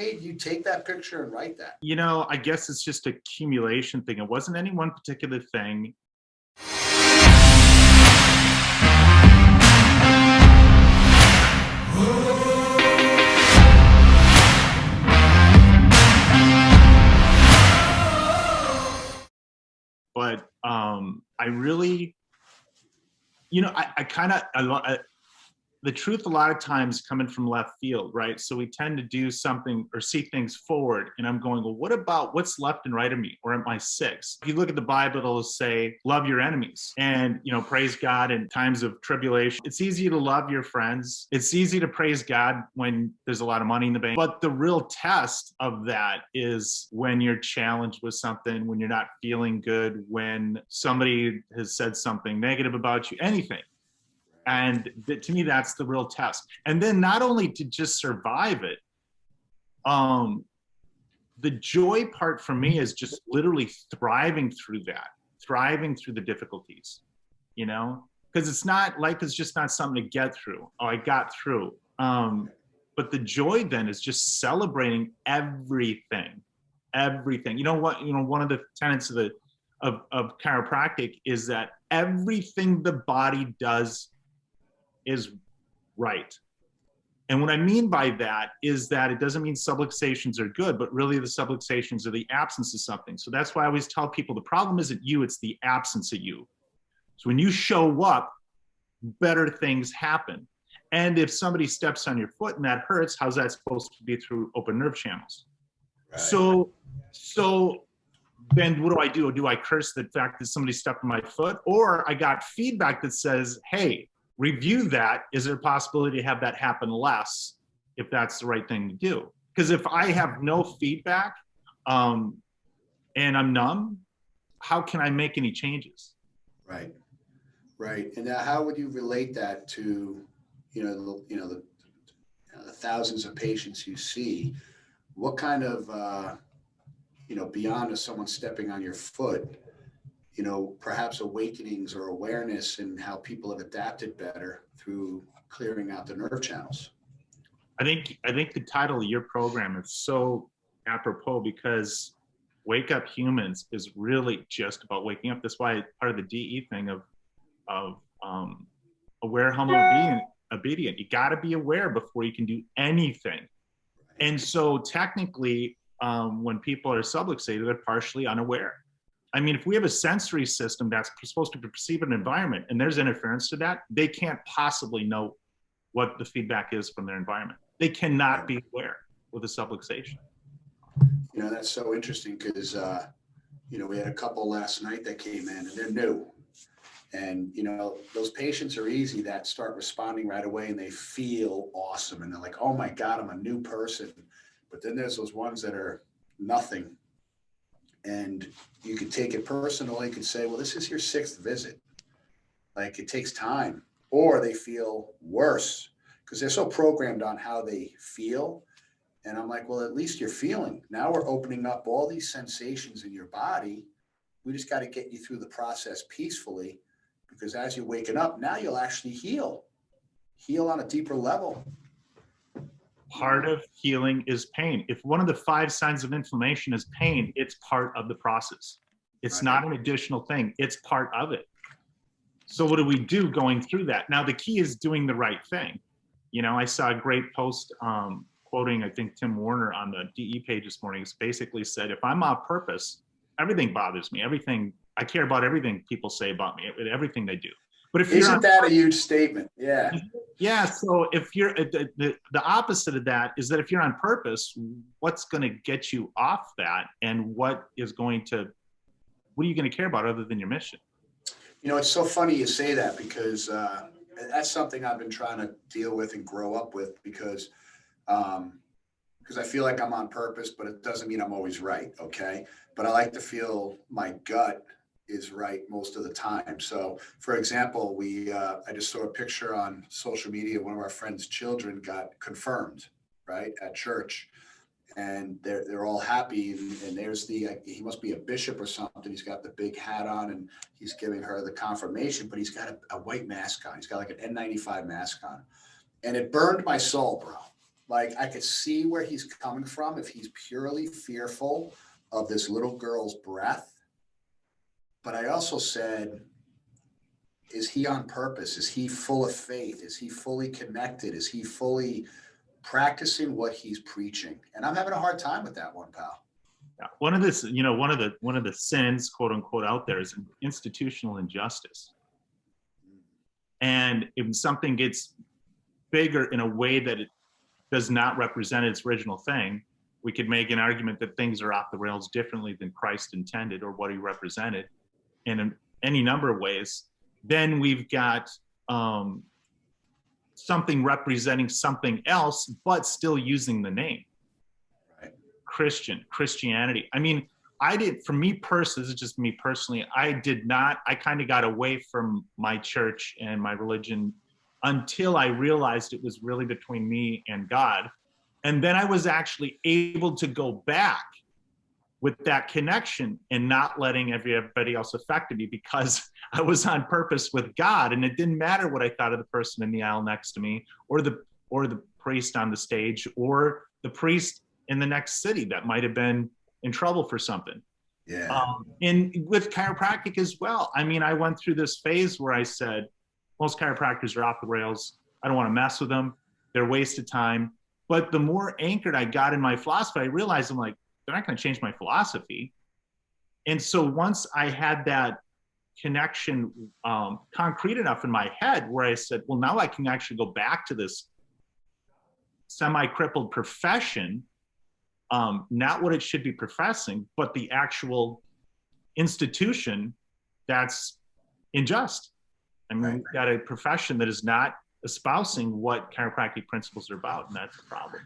did you take that picture and write that? You know, I guess it's just an accumulation thing. It wasn't any one particular thing. But I really, you know, the truth a lot of times coming from left field, right? So we tend to do something or see things forward, and I'm going, well, what about what's left and right of me? Or am I six? If you look at the Bible, it'll say, love your enemies and, you know, praise God in times of tribulation. It's easy to love your friends. It's easy to praise God when there's a lot of money in the bank. But the real test of that is when you're challenged with something, when you're not feeling good, when somebody has said something negative about you, anything. And to me, that's the real test. And then not only to just survive it, the joy part for me is just literally thriving through that, thriving through the difficulties, you know, because it's not, life is just not something to get through. Oh, I got through. But the joy then is just celebrating everything. You know what, you know, one of the tenets of chiropractic is that everything the body does is right. And what I mean by that is that it doesn't mean subluxations are good, but really the subluxations are the absence of something. So that's why I always tell people the problem isn't you, it's the absence of you. So when you show up, better things happen. And if somebody steps on your foot and that hurts, how's that supposed to be through open nerve channels? Right. So then what do? Do I curse the fact that somebody stepped on my foot? Or I got feedback that says, hey, review that. Is there a possibility to have that happen less if that's the right thing to do? Because if I have no feedback and I'm numb, how can I make any changes? Right, right. And now how would you relate that to, the thousands of patients you see? What kind of, beyond someone stepping on your foot, perhaps awakenings or awareness and how people have adapted better through clearing out the nerve channels? I think the title of your program is so apropos because Wake Up Humans is really just about waking up. That's why part of the DE thing of aware, humble, obedient. You got to be aware before you can do anything. And so technically, when people are subluxated, they're partially unaware. I mean, if we have a sensory system that's supposed to perceive an environment and there's interference to that, they can't possibly know what the feedback is from their environment. They cannot be aware with a subluxation. That's so interesting because, we had a couple last night that came in and they're new. And, those patients are easy that start responding right away and they feel awesome. And they're like, oh my God, I'm a new person. But then there's those ones that are nothing. And you could take it personal. You could say, well, this is your sixth visit. Like it takes time. Or they feel worse because they're so programmed on how they feel. And I'm like, well, at least you're feeling. Now we're opening up all these sensations in your body. We just got to get you through the process peacefully because as you're waking up, now you'll actually heal on a deeper level. Part of healing is pain. If one of the 5 signs of inflammation is pain, it's part of the process. It's not an additional thing. It's part of it. So what do we do going through that? Now, the key is doing the right thing. I saw a great post quoting, I think, Tim Warner on the DE page this morning. It's basically said, if I'm on purpose, everything bothers me. I care about everything people say about me, everything they do. But if isn't that a huge statement? Yeah. Yeah. So if you're the opposite of that is that if you're on purpose, what's going to get you off that, and what are you going to care about other than your mission? It's so funny you say that because that's something I've been trying to deal with and grow up with because I feel like I'm on purpose, but it doesn't mean I'm always right. Okay. But I like to feel my gut is right most of the time. So for example, I just saw a picture on social media. One of our friends' children got confirmed, right, at church, and they're all happy. And there's he must be a bishop or something. He's got the big hat on and he's giving her the confirmation, but he's got a white mask on. He's got like an N95 mask on, and it burned my soul, bro. Like I could see where he's coming from if he's purely fearful of this little girl's breath. But I also said, is he on purpose? Is he full of faith? Is he fully connected? Is he fully practicing what he's preaching? And I'm having a hard time with that one, pal. Yeah. One of this, you know, one of the sins, quote unquote, out there is institutional injustice. And if something gets bigger in a way that it does not represent its original thing, we could make an argument that things are off the rails differently than Christ intended or what he represented in any number of ways. Then we've got something representing something else, but still using the name. Right. Christianity. I mean, for me personally, this is just me personally, I kind of got away from my church and my religion until I realized it was really between me and God. And then I was actually able to go back with that connection and not letting everybody else affect me, because I was on purpose with God, and it didn't matter what I thought of the person in the aisle next to me, or the priest on the stage, or the priest in the next city that might have been in trouble for something. Yeah. And with chiropractic as well. I mean, I went through this phase where I said, most chiropractors are off the rails. I don't want to mess with them. They're a waste of time. But the more anchored I got in my philosophy, I realized I'm like, they're not going to change my philosophy. And so once I had that connection concrete enough in my head where I said, well, now I can actually go back to this semi-crippled profession, not what it should be professing, but the actual institution that's unjust. I mean, we've got a profession that is not espousing what chiropractic principles are about, and that's the problem.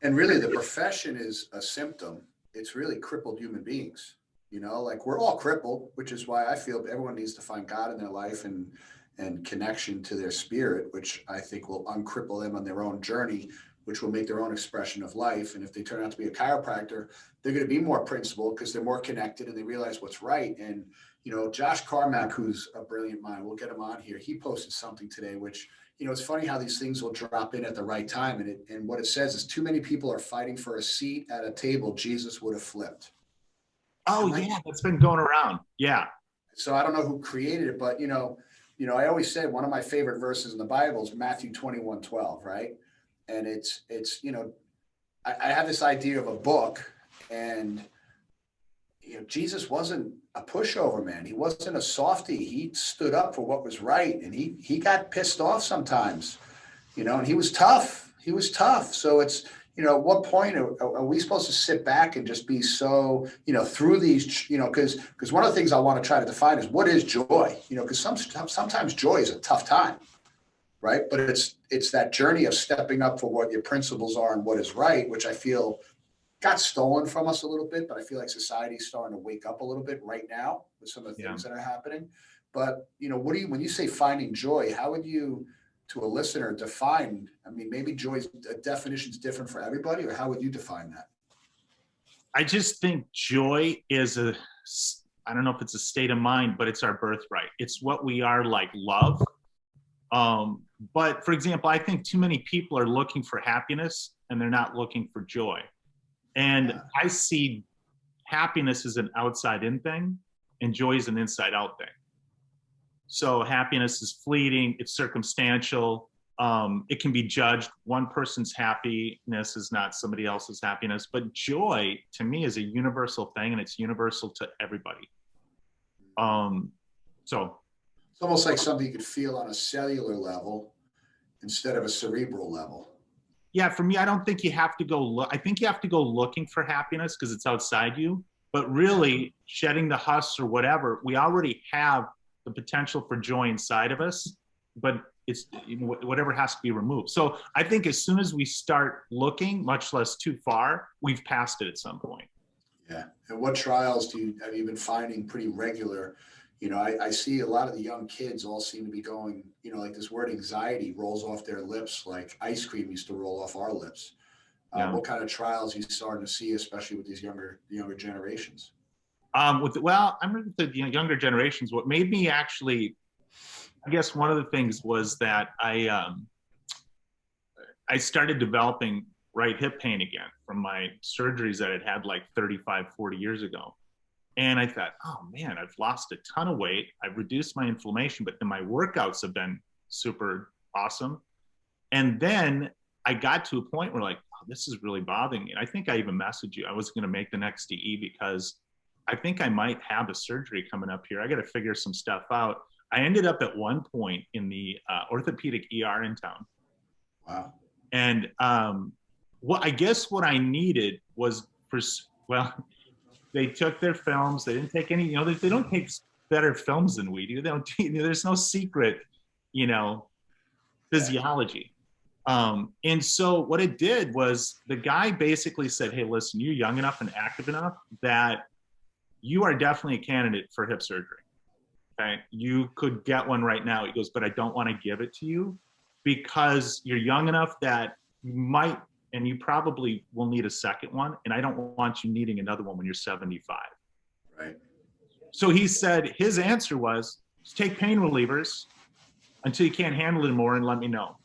And really, the profession is a symptom. It's really crippled human beings. You know, like we're all crippled, which is why I feel everyone needs to find God in their life and connection to their spirit, which I think will uncripple them on their own journey, which will make their own expression of life. And if they turn out to be a chiropractor, they're going to be more principled because they're more connected and they realize what's right. And, you know, Josh Carmack, who's a brilliant mind, we'll get him on here. He posted something today, which, you know, it's funny how these things will drop in at the right time. And what it says is too many people are fighting for a seat at a table Jesus would have flipped. Oh, yeah, that's been going around. Yeah. So I don't know who created it, but, you know, I always say one of my favorite verses in the Bible is Matthew 21:12, right? And it's, you know, I have this idea of a book, and, you know, Jesus wasn't a pushover, man. He wasn't a softie. He stood up for what was right, and he got pissed off sometimes, you know, and he was tough. He was tough. So it's, you know, at what point are we supposed to sit back and just be so, you know, through these, you know, because one of the things I want to try to define is what is joy, you know, because sometimes joy is a tough time, right? But it's that journey of stepping up for what your principles are and what is right, which I feel got stolen from us a little bit, but I feel like society's starting to wake up a little bit right now with some of the things that are happening. But, you know, when you say finding joy, how would you, to a listener, define, I mean, maybe joy's definition is different for everybody, or how would you define that? I just think joy is I don't know if it's a state of mind, but it's our birthright. It's what we are, like love. But for example, I think too many people are looking for happiness and they're not looking for joy. And I see happiness as an outside in thing and joy is an inside out thing. So happiness is fleeting, it's circumstantial, it can be judged. One person's happiness is not somebody else's happiness, but joy to me is a universal thing, and it's universal to everybody. So it's almost like something you could feel on a cellular level instead of a cerebral level. Yeah, for me, I don't think you have to go look. I think you have to go looking for happiness because it's outside you, but really shedding the husk or whatever, we already have the potential for joy inside of us, but it's whatever has to be removed. So I think as soon as we start looking, much less too far, we've passed it at some point. Yeah. And what trials have you been finding pretty regular? You know, I see a lot of the young kids all seem to be going, you know, like this word anxiety rolls off their lips like ice cream used to roll off our lips. What kind of trials are you starting to see, especially with these younger generations? I'm with the younger generations. What made me actually, I guess one of the things was that I started developing right hip pain again from my surgeries that I'd had like 35, 40 years ago. And I thought, oh man, I've lost a ton of weight. I've reduced my inflammation, but then my workouts have been super awesome. And then I got to a point where like, oh, this is really bothering me. And I think I even messaged you. I was going to make the next DE because I think I might have a surgery coming up here. I got to figure some stuff out. I ended up at one point in the orthopedic ER in town. Wow. And what I guess what I needed was well, they took their films. They didn't take any, you know, they don't take better films than we do. They don't, there's no secret, you know, physiology. And so what it did was the guy basically said, hey, listen, you're young enough and active enough that you are definitely a candidate for hip surgery. Okay. You could get one right now. He goes, but I don't want to give it to you because you're young enough that you might, and you probably will need a second one. And I don't want you needing another one when you're 75. Right. So he said, his answer was, just take pain relievers until you can't handle it anymore and let me know.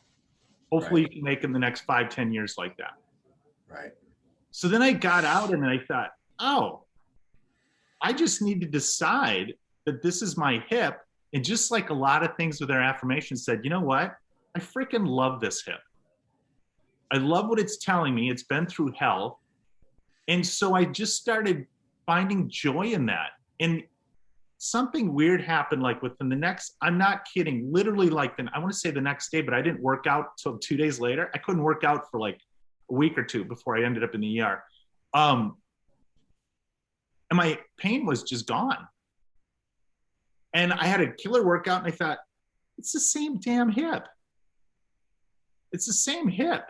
Hopefully you can make them the next 5, 10 years like that. Right. So then I got out and I thought, oh, I just need to decide that this is my hip. And just like a lot of things with their affirmations said, you know what? I freaking love this hip. I love what it's telling me. It's been through hell. And so I just started finding joy in that. And something weird happened like within the next, I'm not kidding, literally like I want to say the next day, but I didn't work out till 2 days later. I couldn't work out for like a week or two before I ended up in the ER. And my pain was just gone. And I had a killer workout and I thought, it's the same damn hip. It's the same hip.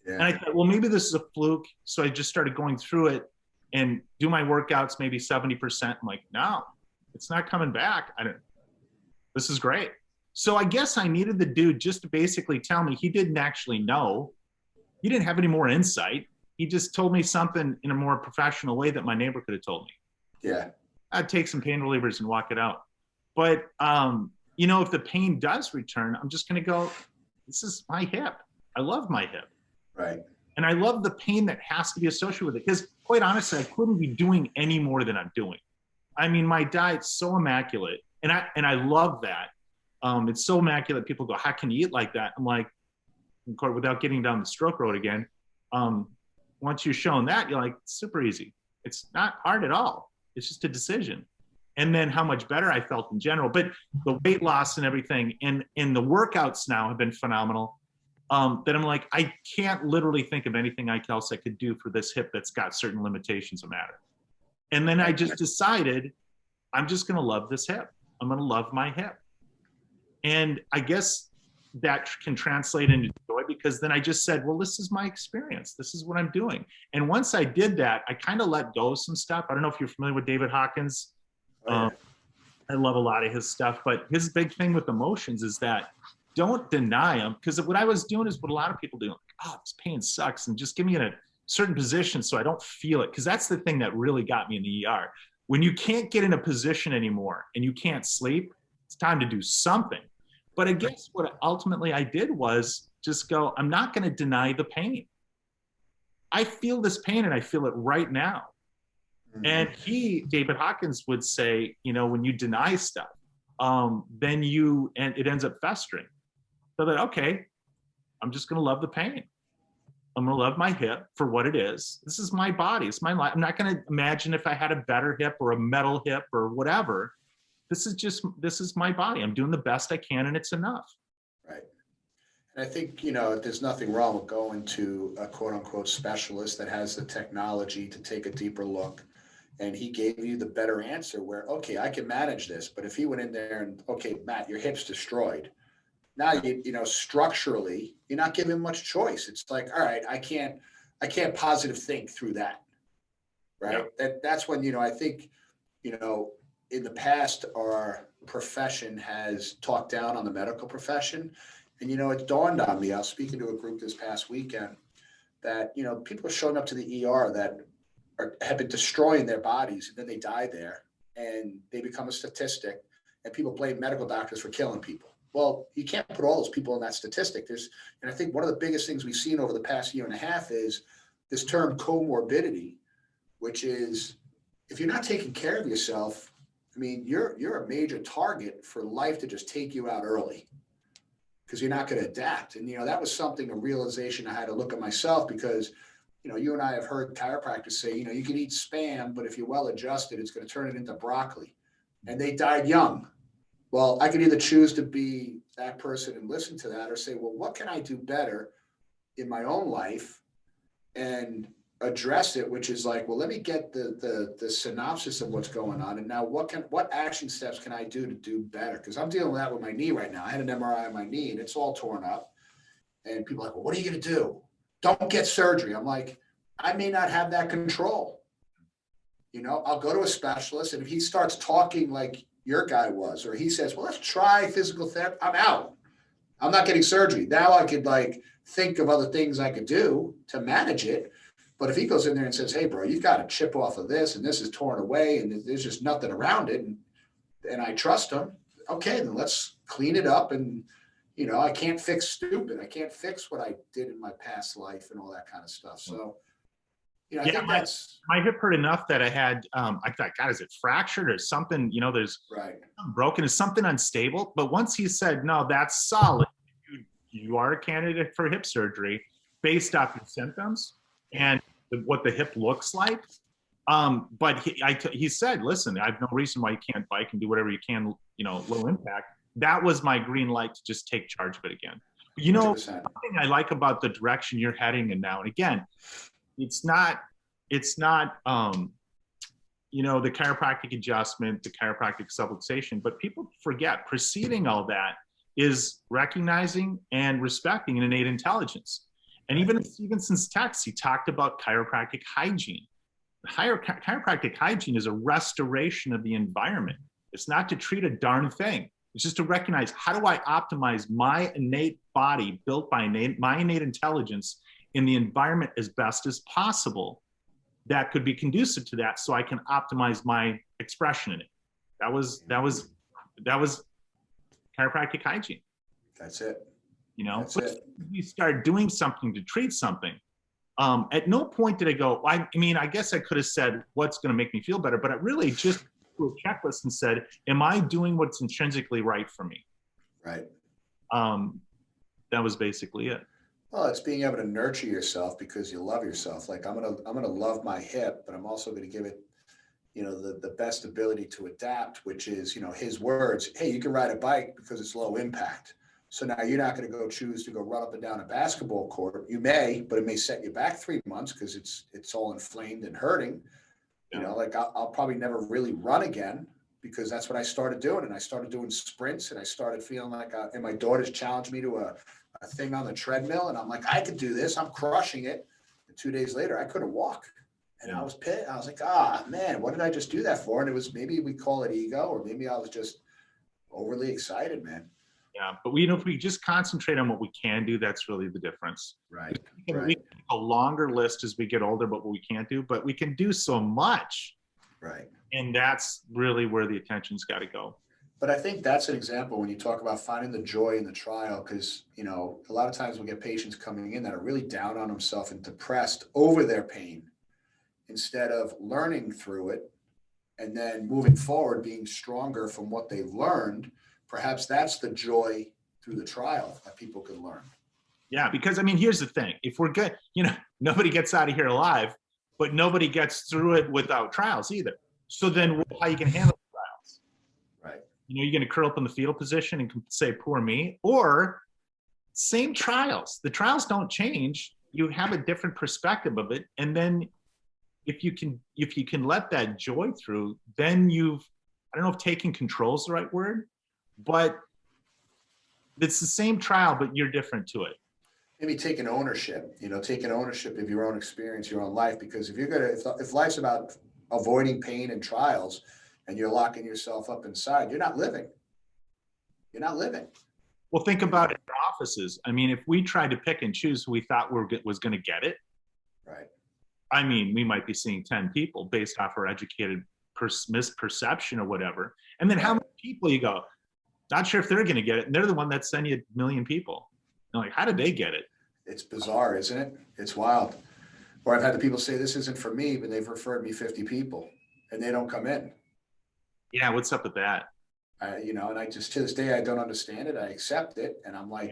Yeah. And I thought, well, maybe this is a fluke. So I just started going through it and do my workouts, maybe 70%. I'm like, no, it's not coming back. This is great. So I guess I needed the dude just to basically tell me he didn't actually know. He didn't have any more insight. He just told me something in a more professional way that my neighbor could have told me. Yeah. I'd take some pain relievers and walk it out. But, you know, if the pain does return, I'm just going to go, this is my hip. I love my hip. Right. And I love the pain that has to be associated with it. Because quite honestly, I couldn't be doing any more than I'm doing. I mean, my diet's so immaculate. And I love that. It's so immaculate. People go, how can you eat like that? I'm like, without getting down the stroke road again, once you're shown that, you're like, it's super easy. It's not hard at all. It's just a decision. And then how much better I felt in general. But the weight loss and everything and the workouts now have been phenomenal. That I'm like, I can't literally think of anything else I could do for this hip that's got certain limitations of matter. And then I just decided I'm just going to love this hip. I'm going to love my hip. And I guess that can translate into joy because then I just said, well, this is my experience. This is what I'm doing. And once I did that, I kind of let go of some stuff. I don't know if you're familiar with David Hawkins. I love a lot of his stuff, but his big thing with emotions is that don't deny them. Because what I was doing is what a lot of people do. Like, oh, this pain sucks. And just give me in a certain position so I don't feel it. Because that's the thing that really got me in the ER. When you can't get in a position anymore and you can't sleep, it's time to do something. But I guess what ultimately I did was just go, I'm not going to deny the pain. I feel this pain and I feel it right now. And David Hawkins would say, you know, when you deny stuff, then it ends up festering. So that, okay, I'm just going to love the pain. I'm going to love my hip for what it is. This is my body. It's my life. I'm not going to imagine if I had a better hip or a metal hip or whatever. This is my body. I'm doing the best I can and it's enough. Right. And I think, you know, there's nothing wrong with going to a quote unquote specialist that has the technology to take a deeper look. And he gave you the better answer where, okay, I can manage this. But if he went in there and, okay, Matt, your hip's destroyed. Now, you know, structurally, you're not giving much choice. It's like, all right, I can't positive think through that. Right. Yeah. That's when, you know, I think, you know, in the past, our profession has talked down on the medical profession. And, you know, it dawned on me, I was speaking to a group this past weekend that, you know, people are showing up to the ER that have been destroying their bodies and then they die there and they become a statistic and people blame medical doctors for killing people. Well, you can't put all those people in that statistic. And I think one of the biggest things we've seen over the past year and a half is this term comorbidity, which is if you're not taking care of yourself, I mean, you're a major target for life to just take you out early because you're not going to adapt. And, that was a realization I had to look at myself because, you and I have heard chiropractors say, you can eat Spam, but if you're well adjusted, it's going to turn it into broccoli. And they died young. Well, I could either choose to be that person and listen to that or say, well, what can I do better in my own life and address it, which is like, well, let me get the synopsis of what's going on. And now what action steps can I do to do better? Because I'm dealing with that with my knee right now. I had an MRI on my knee and it's all torn up. And people are like, well, what are you going to do? Don't get surgery. I'm like, I may not have that control. I'll go to a specialist, and if he starts talking like your guy was, or he says, well, let's try physical therapy, I'm out. I'm not getting surgery. Now I could think of other things I could do to manage it. But if he goes in there and says, hey, bro, you've got to chip off of this, and this is torn away, and there's just nothing around it, and I trust him, okay, then let's clean it up. And, I can't fix stupid. I can't fix what I did in my past life and all that kind of stuff. So, I think that's my hip hurt enough that I had, I thought, God, is it fractured or something? There's right. something broken, is something unstable. But once he said, no, that's solid, you are a candidate for hip surgery based off your symptoms and what the hip looks like. But he said, listen, I have no reason why you can't bike and do whatever you can, low impact. That was my green light to just take charge of it again. But, 100%. something I like about the direction you're heading in now, and again, it's not, the chiropractic adjustment, the chiropractic subluxation, but people forget preceding all that is recognizing and respecting an innate intelligence. And even since text, he talked about chiropractic hygiene. Chiropractic hygiene is a restoration of the environment. It's not to treat a darn thing. It's just to recognize, how do I optimize my innate body built by my innate intelligence in the environment as best as possible that could be conducive to that, so I can optimize my expression in it. That was chiropractic hygiene. That's it. That's it. You start doing something to treat something. At no point did I go, I guess I could have said what's going to make me feel better, but I really just threw a checklist and said, am I doing what's intrinsically right for me? Right. That was basically it. Well, it's being able to nurture yourself because you love yourself. Like I'm gonna love my hip, but I'm also going to give it, the best ability to adapt, which is, his words. Hey, you can ride a bike because it's low impact. So now you're not going to go choose to go run up and down a basketball court. You may, but it may set you back 3 months because it's all inflamed and hurting. Yeah. I'll probably never really run again because that's what I started doing. And I started doing sprints and I started feeling like, and my daughters challenged me to a thing on the treadmill. And I'm like, I could do this. I'm crushing it. And 2 days later, I couldn't walk. And I was pissed. I was like, man, what did I just do that for? And it was, maybe we call it ego, or maybe I was just overly excited, man. Yeah, but if we just concentrate on what we can do, that's really the difference. Right. We have a longer list as we get older, but what we can't do, but we can do so much. Right. And that's really where the attention's got to go. But I think that's an example when you talk about finding the joy in the trial, because, a lot of times we get patients coming in that are really down on themselves and depressed over their pain instead of learning through it and then moving forward, being stronger from what they've learned. Perhaps that's the joy through the trial that people can learn. Yeah, because here's the thing. If we're good, nobody gets out of here alive, but nobody gets through it without trials either. So then how you can handle trials? Right. You're going to curl up in the fetal position and say, poor me, or same trials. The trials don't change. You have a different perspective of it. And then if you can let that joy through, then I don't know if taking control is the right word, but it's the same trial, but you're different to it. Maybe taking ownership, taking ownership of your own experience, your own life. Because if life's about avoiding pain and trials and you're locking yourself up inside, you're not living. You're not living. Well, think about it in offices. If we tried to pick and choose who we thought was going to get it, right. We might be seeing 10 people based off our educated misperception or whatever. And then how many people you go, Not sure if they're going to get it. And they're the one that send you 1 million people. I'm like, how did they get it? It's bizarre, isn't it? It's wild. Or I've had the people say, this isn't for me, but they've referred me 50 people and they don't come in. Yeah, what's up with that? And I just, to this day, I don't understand it. I accept it. And I'm like,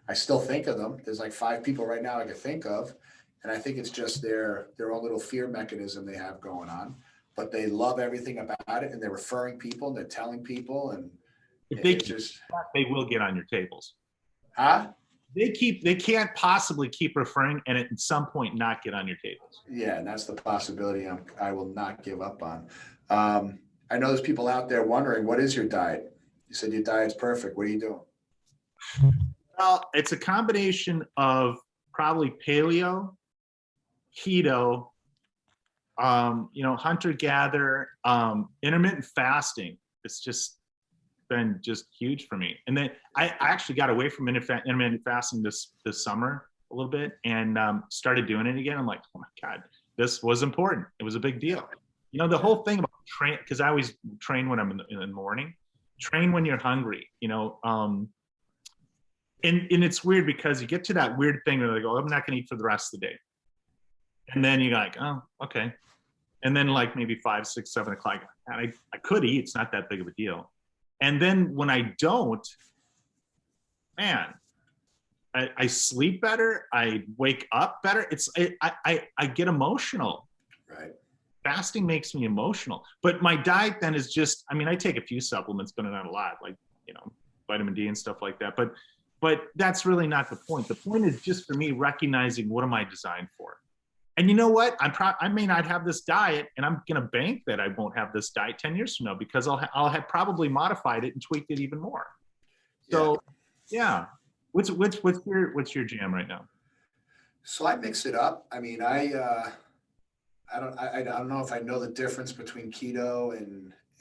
I still think of them. There's like 5 people right now I can think of. And I think it's just their own little fear mechanism they have going on. But they love everything about it. And they're referring people and they're telling people. And If they they will get on your tables. Huh? They can't possibly keep referring and at some point not get on your tables. Yeah, and that's the possibility I will not give up on. I know there's people out there wondering, what is your diet? You said your diet's perfect. What are you doing? Well, it's a combination of probably paleo, keto, hunter-gatherer, intermittent fasting. It's just been huge for me. And then I actually got away from intermittent fasting this summer a little bit and started doing it again. I'm like, oh my God, this was important. It was a big deal. The whole thing about train, because I always train when I'm in the morning, train when you're hungry, and it's weird because you get to that weird thing where they go, I'm not going to eat for the rest of the day. And then you're like, oh, okay. And then like maybe 5, 6, 7 o'clock, I could eat. It's not that big of a deal. And then when I don't, man, I sleep better. I wake up better. I get emotional. Right. Fasting makes me emotional. But my diet then is I take a few supplements, but not a lot, like, vitamin D and stuff like that. But that's really not the point. The point is just for me recognizing what am I designed for. And you know what? I may not have this diet, and I'm going to bank that I won't have this diet 10 years from now because I'll have probably modified it and tweaked it even more. So, yeah. What's your jam right now? So I mix it up. I mean, I don't know if I know the difference between keto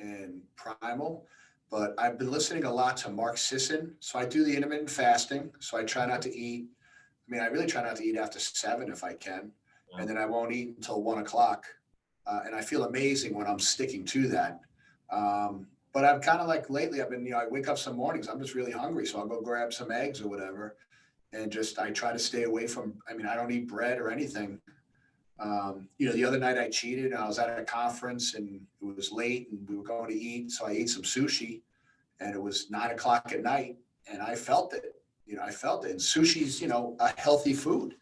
and primal, but I've been listening a lot to Mark Sisson. So I do the intermittent fasting. So I try not to eat. I really try not to eat after 7 if I can. And then I won't eat until 1 o'clock. And I feel amazing when I'm sticking to that. But I'm kind of like lately, I've been, I wake up some mornings, I'm just really hungry. So I'll go grab some eggs or whatever. And I try to stay away from, I don't eat bread or anything. The other night I cheated. I was at a conference and it was late and we were going to eat. So I ate some sushi and it was 9 o'clock at night and I felt it. I felt it. And sushi's, a healthy food.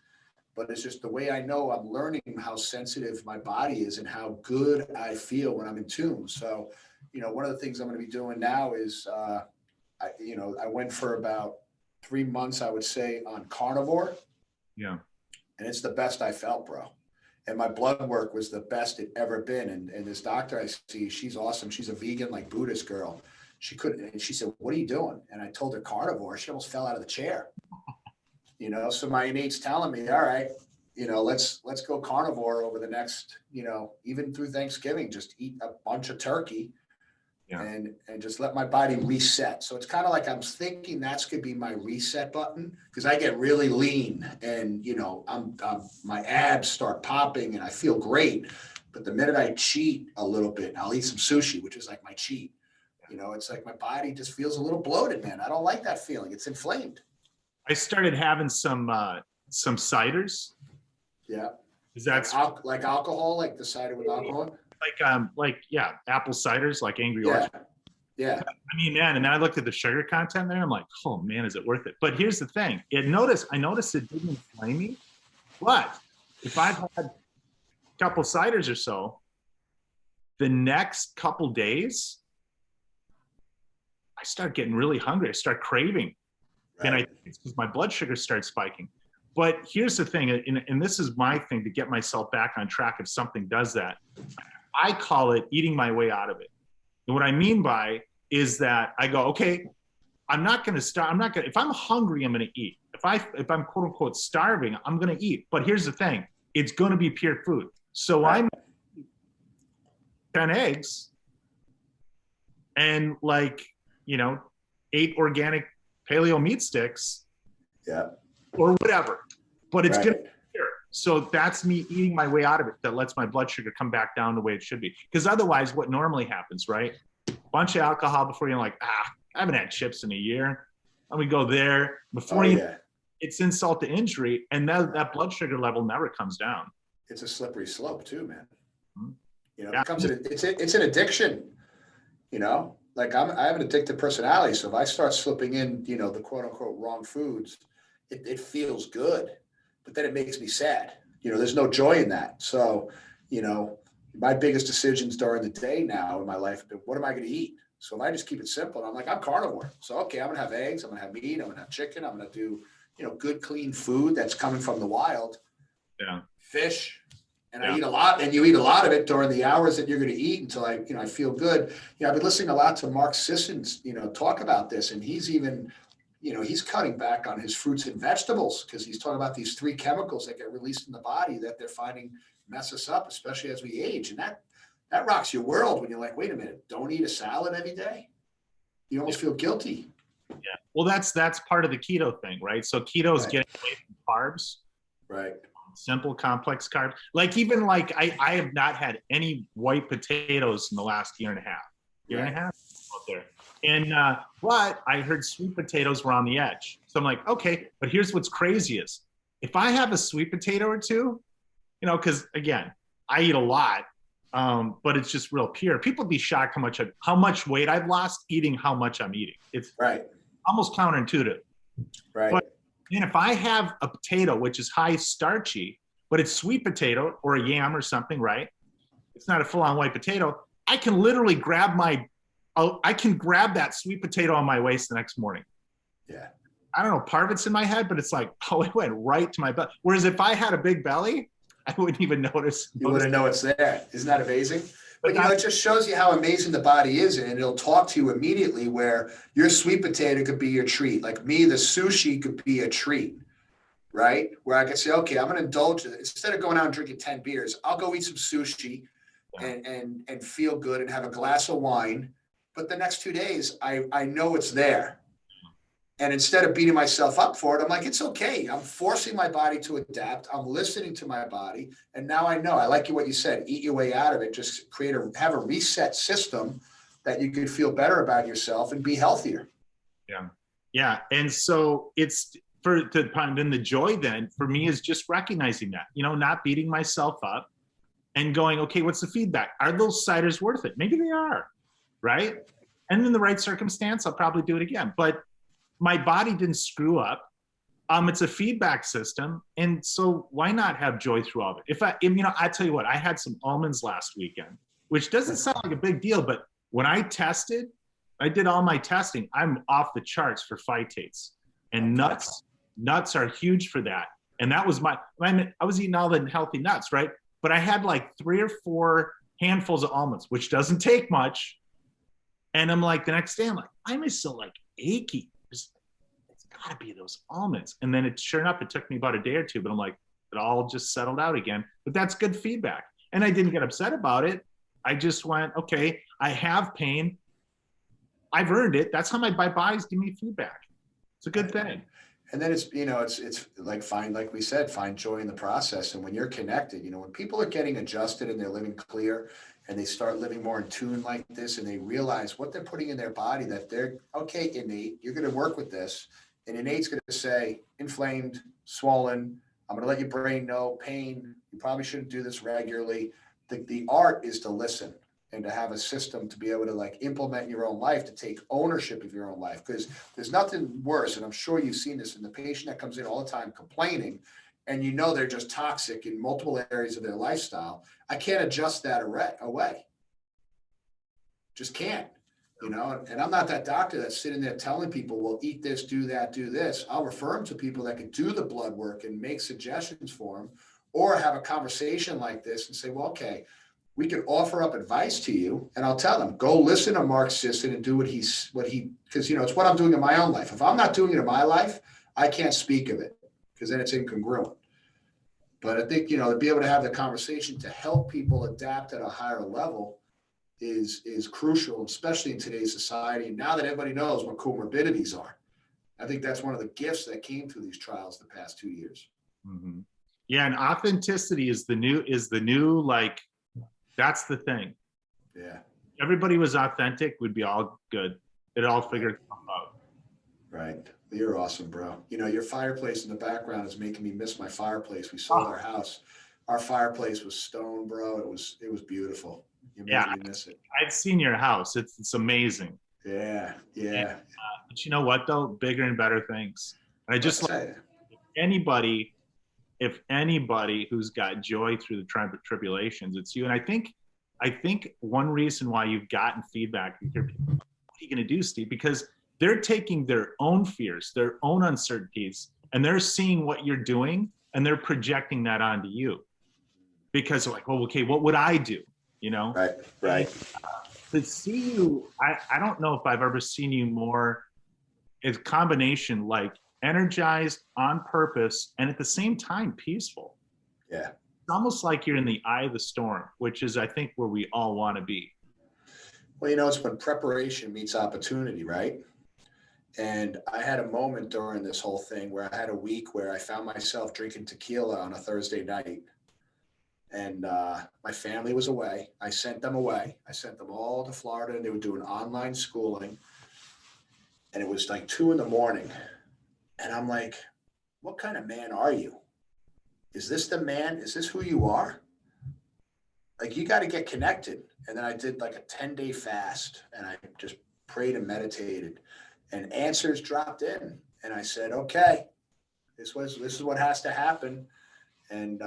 But it's just the way I know I'm learning how sensitive my body is and how good I feel when I'm in tune. So, one of the things I'm going to be doing now is, I went for about 3 months, I would say, on carnivore. Yeah. And it's the best I felt, bro. And my blood work was the best it ever been. And this doctor I see, she's awesome. She's a vegan, like Buddhist girl. She said, what are you doing? And I told her carnivore. She almost fell out of the chair. So my innate's telling me, all right, let's go carnivore over the next, even through Thanksgiving, just eat a bunch of turkey and just let my body reset. So it's kind of like I'm thinking that's could be my reset button because I get really lean and, my abs start popping and I feel great. But the minute I cheat a little bit, I'll eat some sushi, which is like my cheat. It's like my body just feels a little bloated, man. I don't like that feeling. It's inflamed. I started having some ciders. Yeah. Is that like alcohol, like the cider with alcohol? Apple ciders, like Angry Orchard. Yeah. Man, and then I looked at the sugar content there. I'm like, oh man, is it worth it? But here's the thing: I noticed it didn't inflame me. But if I've had a couple ciders or so, the next couple days, I start getting really hungry. I start craving. Right. And I think it's because my blood sugar starts spiking. But here's the thing, and this is my thing to get myself back on track if something does that. I call it eating my way out of it. And what I mean by is that I go, okay, I'm not going to start. If I'm hungry, I'm going to eat. If I'm quote unquote starving, I'm going to eat. But here's the thing, it's going to be pure food. So right. I'm 10 eggs and 8 organic paleo meat sticks, or whatever, but it's gonna be here. So that's me eating my way out of it. That lets my blood sugar come back down the way it should be. Because otherwise, what normally happens, right? Bunch of alcohol before you're like, I haven't had chips in a year. And we go there before Oh you, yeah, it's insult to injury. And that blood sugar level never comes down. it's a slippery slope too, man. Mhm. You know, it Yeah. becomes it's an addiction. You know, like I have an addictive personality, so if I start slipping in, you know, the quote unquote wrong foods, it feels good, but then it makes me sad. You know, there's no joy in that. So, you know, my biggest decisions during the day now in my life, what am I going to eat? So if I just keep it simple, and I'm like, I'm carnivore. So, okay, I'm going to have eggs. I'm going to have meat. I'm going to have chicken. I'm going to do, you know, good, clean food that's coming from the wild, Yeah. fish. And I Yeah. eat a lot, and you eat a lot of it during the hours that you're going to eat until I, you know, I feel good. You know, I've been listening a lot to Mark Sisson's, you know, talk about this, and he's even, you know, he's cutting back on his fruits and vegetables because he's talking about these 3 chemicals that get released in the body that they're finding mess us up, especially as we age. And that rocks your world when you're like, wait a minute, don't eat a salad every day. You almost feel guilty. Yeah. Well, that's part of the keto thing, right? So keto is Right. getting away from carbs, Right. simple, complex carbs. Like even like I have not had any white potatoes in the last year and a half. Year and a half out there. And but I heard sweet potatoes were on the edge. So I'm like, okay, but here's what's crazy is if I have a sweet potato or two, you know, because again, I eat a lot, but it's just real pure. People be shocked how much weight I've lost eating how much I'm eating. It's Right. almost counterintuitive. Right. But and if I have a potato which is high starchy, but it's sweet potato or a yam or something, right? It's not a full-on white potato. I can literally grab that sweet potato on my waist the next morning. Yeah. I don't know, part of it's in my head, but it's like, oh, it went right to my belly. Whereas if I had a big belly, I wouldn't even notice. You wouldn't know it's there. Isn't that amazing? But But you know, it just shows you how amazing the body is, and it'll talk to you immediately. Where your sweet potato could be your treat, like me, the sushi could be a treat, right? Where I could say, okay, I'm going to indulge in it. Instead of going out and drinking 10 beers, I'll go eat some sushi and feel good and have a glass of wine. But the next 2 days, I know it's there. And instead of beating myself up for it, I'm like, it's okay. I'm forcing my body to adapt. I'm listening to my body. And now I know, I like what you said, eat your way out of it. Just have a reset system that you could feel better about yourself and be healthier. Yeah. Yeah. And so it's then the joy then for me is just recognizing that, you know, not beating myself up and going, okay, what's the feedback? Are those ciders worth it? Maybe they are. Right. And in the right circumstance, I'll probably do it again. But my body didn't screw up. It's a feedback system. And so why not have joy through all of it? I tell you what, I had some almonds last weekend, which doesn't sound like a big deal, but when I did all my testing, I'm off the charts for phytates. And nuts are huge for that. And that was I was eating all the healthy nuts, right? But I had like 3 or 4 handfuls of almonds, which doesn't take much. And I'm like, the next day, I'm like, why am I so like achy? It's gotta be those almonds. And then sure enough, it took me about a day or 2, but I'm like, it all just settled out again. But that's good feedback. And I didn't get upset about it. I just went, okay, I have pain. I've earned it. That's how my bodies give me feedback. It's a good thing. And then it's, you know, it's like like we said, find joy in the process. And when you're connected, you know, when people are getting adjusted and they're living clear and they start living more in tune like this, and they realize what they're putting in their body, that they're okay, innate, you're going to work with this. And innate's going to say inflamed, swollen. I'm going to let your brain know pain. You probably shouldn't do this regularly. The art is to listen and to have a system to be able to like implement your own life, to take ownership of your own life. Because there's nothing worse, and I'm sure you've seen this in the patient that comes in all the time complaining, and you know they're just toxic in multiple areas of their lifestyle. I can't adjust that away. Just can't, you know, and I'm not that doctor that's sitting there telling people, well, eat this, do that, do this. I'll refer them to people that can do the blood work and make suggestions for them, or have a conversation like this and say, well, okay, we can offer up advice to you, and I'll tell them, go listen to Mark Sisson and do because, you know, it's what I'm doing in my own life. If I'm not doing it in my life, I can't speak of it because then it's incongruent. But I think, you know, to be able to have the conversation to help people adapt at a higher level is crucial, especially in today's society. And now that everybody knows what comorbidities are, I think that's one of the gifts that came through these trials the past 2 years. Mm-hmm. Yeah. And authenticity is the new, like, that's the thing. Yeah. Everybody was authentic, would be all good. it all figured itself out. Right. You're awesome, bro. You know, your fireplace in the background is making me miss my fireplace. We sold Oh, our house. Our fireplace was stone, bro. It was beautiful. You're yeah, making me miss it. I've seen your house. It's amazing. Yeah, And, yeah. but you know what though? Bigger and better things. And I Well, just I like tell you, anybody, if anybody who's got joy through the tribulations, it's you. And I think one reason why you've gotten feedback, you hear people, what are you going to do, Steve? Because they're taking their own fears, their own uncertainties, and they're seeing what you're doing, and they're projecting that onto you. Because they're like, well, okay, what would I do? You know? right, right. To see you, I don't know if I've ever seen you more as combination like energized, on purpose, and at the same time peaceful. Yeah. It's almost like you're in the eye of the storm, which is, I think, where we all want to be. Well, you know, it's when preparation meets opportunity, right? And I had a moment during this whole thing where I had a week where I found myself drinking tequila on a Thursday night. And my family was away. I sent them away. I sent them all to Florida, and they were doing online schooling. And it was like 2 a.m. And I'm like, what kind of man are you? Is this the man? Is this who you are? Like, you got to get connected. And then I did like a 10-day fast, and I just prayed and meditated, and answers dropped in. And I said, okay, this is what has to happen. And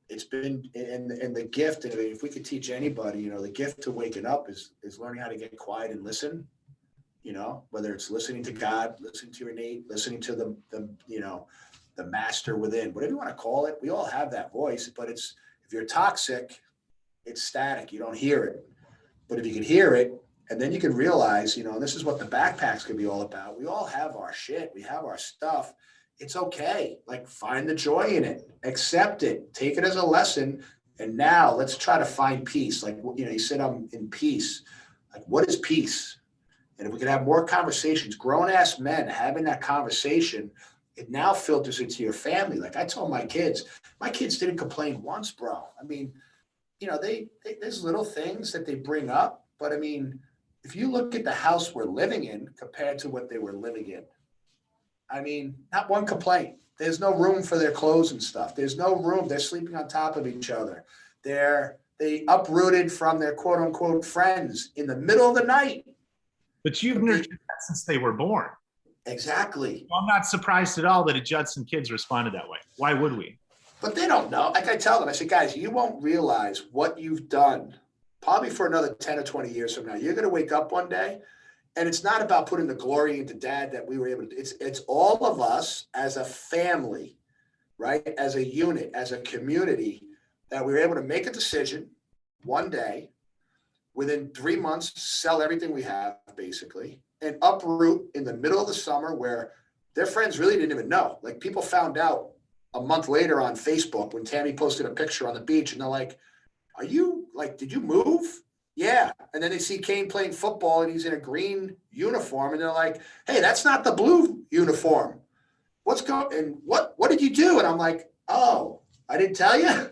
it's been and the gift. And if we could teach anybody, you know, the gift to waking up is learning how to get quiet and listen. You know, whether it's listening to God, listening to your innate, listening to the you know, the master within, whatever you want to call it. We all have that voice, but it's, if you're toxic, it's static. You don't hear it. But if you can hear it, and then you can realize, you know, and this is what the backpacks can be all about. We all have our shit. We have our stuff. It's okay. Like, find the joy in it, accept it, take it as a lesson. And now let's try to find peace. Like, you know, you said, I'm in peace. Like, what is peace? And if we could have more conversations, grown ass men having that conversation, it now filters into your family. Like I told my kids didn't complain once, bro. I mean, you know, they there's little things that they bring up, but I mean, if you look at the house we're living in compared to what they were living in, I mean, not one complaint. There's no room for their clothes and stuff. There's no room. They're sleeping on top of each other. They uprooted from their quote unquote friends in the middle of the night. But you've nurtured that since they were born. Exactly. Well, I'm not surprised at all that the Judson kids responded that way. Why would we? But they don't know. Like I tell them, I say, guys, you won't realize what you've done probably for another 10 or 20 years from now. You're going to wake up one day, and it's not about putting the glory into dad that we were able to. It's all of us as a family, right? As a unit, as a community, that we were able to make a decision one day, within 3 months, sell everything we have, basically, and uproot in the middle of the summer where their friends really didn't even know. Like, people found out a month later on Facebook when Tammy posted a picture on the beach, and they're like, are you, like, did you move? Yeah. And then they see Kane playing football and he's in a green uniform, and they're like, hey, that's not the blue uniform. What's going, and what did you do? And I'm like, oh, I didn't tell you.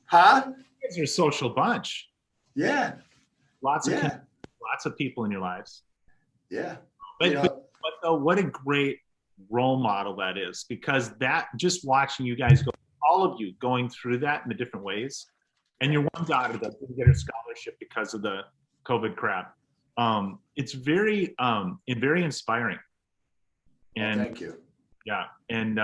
Huh? You guys are a social bunch. Yeah. Lots of people in your lives. Yeah. But, You know, but though, what a great role model that is, because that, just watching you guys go, all of you going through that in the different ways, and your one daughter that didn't get her scholarship because of the COVID crap. It's very inspiring. And thank you. yeah, and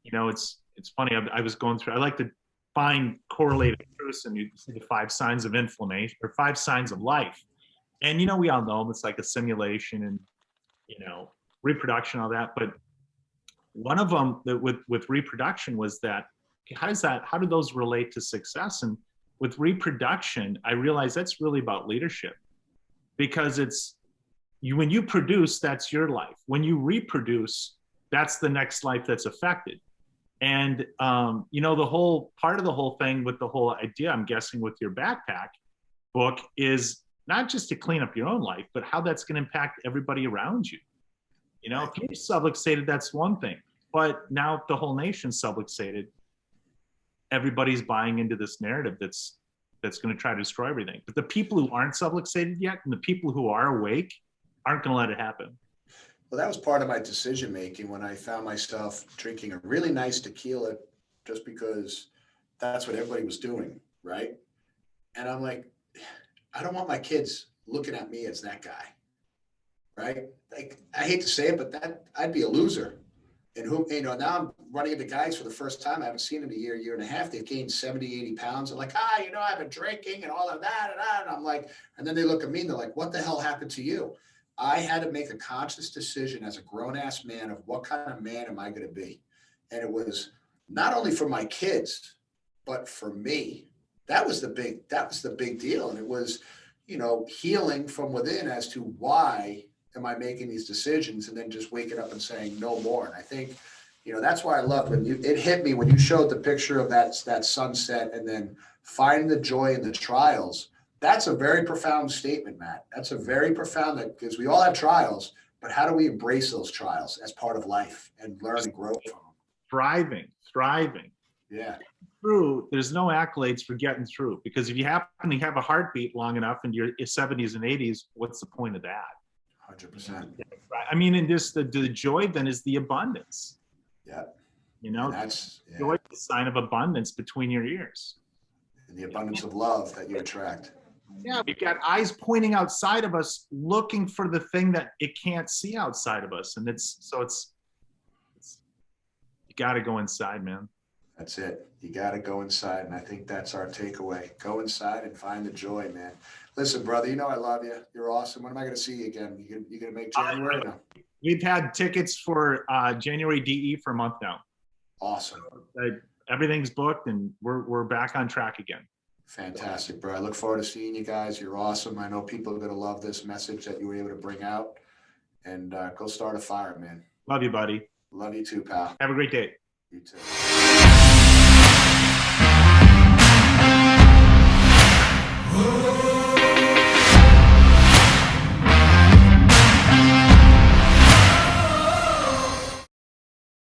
you know, it's funny. I was going through. I like to find correlated truths, and you see the 5 signs of inflammation or 5 signs of life. And you know, we all know them. It's like a simulation, and you know, reproduction, all that. But one of them that with reproduction was that, how do those relate to success? And with reproduction, I realized that's really about leadership, because it's you, when you produce, that's your life. When you reproduce, that's the next life that's affected. And you know, the whole part of the whole thing with the whole idea, I'm guessing, with your backpack book is not just to clean up your own life, but how that's going to impact everybody around you. You know, if you're subluxated, that's one thing. But now if the whole nation's subluxated, everybody's buying into this narrative that's that's going to try to destroy everything. But the people who aren't subluxated yet and the people who are awake aren't going to let it happen. Well, that was part of my decision making when I found myself drinking a really nice tequila just because that's what everybody was doing, right? And I'm like, I don't want my kids looking at me as that guy, right? Like, I hate to say it, but that I'd be a loser. And who, now I'm running into guys for the first time. I haven't seen them a year and a half. They've gained 70, 80 pounds. I'm like, I've been drinking and all of that. And I'm like, and then they look at me and they're like, what the hell happened to you? I had to make a conscious decision as a grown ass man of what kind of man am I going to be? And it was not only for my kids, but for me. That was the big deal. And it was, healing from within as to why am I making these decisions, and then just waking up and saying no more. And I think, that's why I loved when it hit me when you showed the picture of that sunset and then finding the joy in the trials. That's a very profound statement, Matt. That's a very profound, because we all have trials, but how do we embrace those trials as part of life and learn and grow from them? Thriving. Yeah. Through, there's no accolades for getting through, because if you happen to have a heartbeat long enough in your 70s and 80s, what's the point of that? 100%. I mean, and just the joy then is the abundance. Yeah. That's joy is a sign of abundance between your ears. And the abundance of love that you attract. Yeah, we've got eyes pointing outside of us, looking for the thing that it can't see outside of us. And it's you got to go inside, man. That's it. You got to go inside. And I think that's our takeaway. Go inside and find the joy, man. Listen, brother, I love you. You're awesome. When am I going to see you again? You going to make January? No? We've had tickets for January DE for a month now. Awesome. Everything's booked and we're back on track again. Fantastic, bro. I look forward to seeing you guys. You're awesome. I know people are going to love this message that you were able to bring out. And go start a fire, man. Love you, buddy. Love you too, pal. Have a great day. You too.